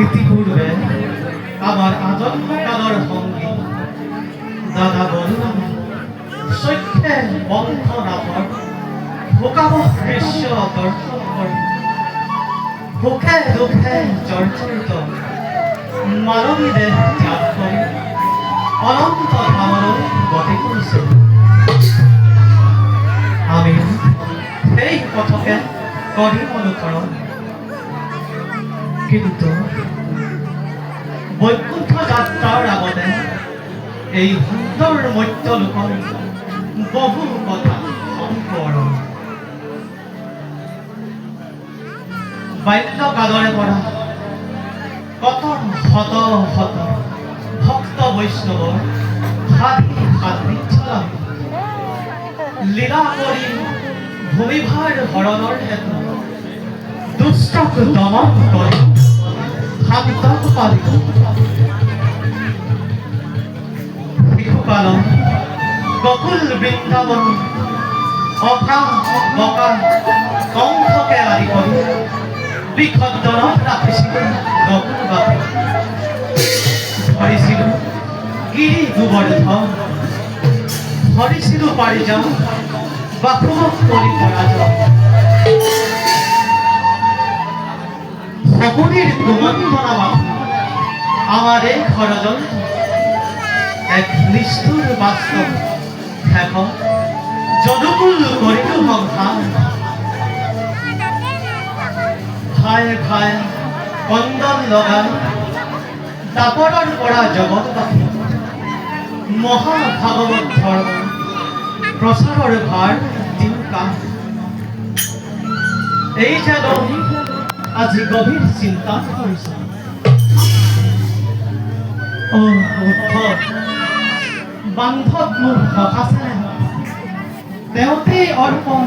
ইতিপূর্বে আমার আজন্মকালের সঙ্গী দাদা বললাম সত্যের বন্ধনাথর ভোকাবহ দৃশ্য দর্শন করি সুখে দুঃখে জর্জরিত মানবী দেহ ত্যাগ করি অনন্ত ধামলৈ গতি কৰিছে। আমি সেই পথকে কৰিম অনুসৰণ। কিন্তু বৈকুণ্ঠ যাত্ৰাৰ আগতে এই সুন্দৰ মধ্য লোকৰ বহু কথা সম্পৰ্ণ। বাল্যকালৰে পৰা কত শত শত ভক্ত বৈষ্ণৱৰ সাধি সাধৃচ্ছলা লীলা কৰি ভূমিভাৰ হৰণৰ হেতু দুষ্টক দমন কৰি শান্তক পালিত। শিশুকালত গকুল বৃন্দাবন অকা বকা কংসকে আদি কৰি বিসৰ্জনত ৰাখিছিলোঁ গকুলবাসী। ধৰিছিলোঁ গিৰি গোবৰ্ধন, ধৰিছিলোঁ পাৰিজাত বাসুমক কৰি পৰাজয়। সকলেৰ কুমন্ত্ৰণা আমাৰ এই খৰজন এক নিষ্ঠুৰ বাস্তব এখন জনকুল কৰিল সংসাৰ। ঘায়ে ঘায়ে কন্দন লগাই দাপৰৰ পৰা জগতবাসী মহাভাগৱত ধৰ্ম প্ৰচাৰৰ ভাৰ দিওঁ কাম। এই যেন আজি গভীৰ চিন্তা কৰিছে। বান্ধৱ মোৰ সকাছে তেওঁতেই অৰ্পণ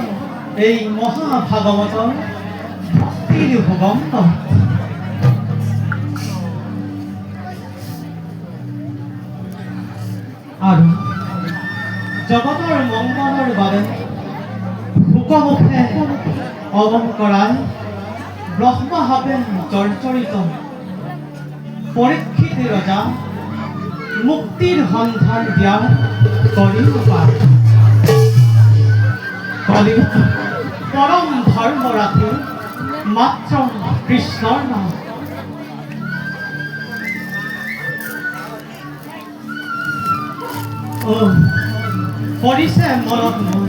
এই মহাভাগৱতৰ ভক্তিৰ ভগন্ত। আৰু জগতৰ মংগলৰ বাবে শুকমুখে অৱংকৰাই ব্ৰহ্মভাৱে জৰ্জৰিত পৰীক্ষিত ৰজা মুক্তিৰ সন্ধান দিয়াৰ কৰিম পাৰ। কলিত পৰম ধৰ্ম ৰাখি মাত্ৰ কৃষ্ণৰ নাম। পৰিছে মনত মোৰ